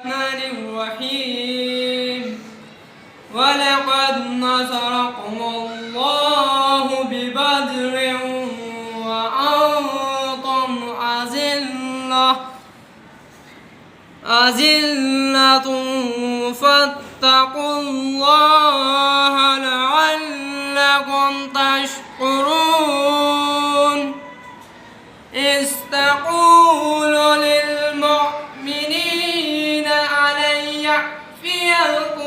الرحمن الرحيم ولقد نصركم الله ببدر وأنتم أذلة فاتقوا الله لعلكم تشكرون إذ تقول للمؤمنين ألن يكفيكم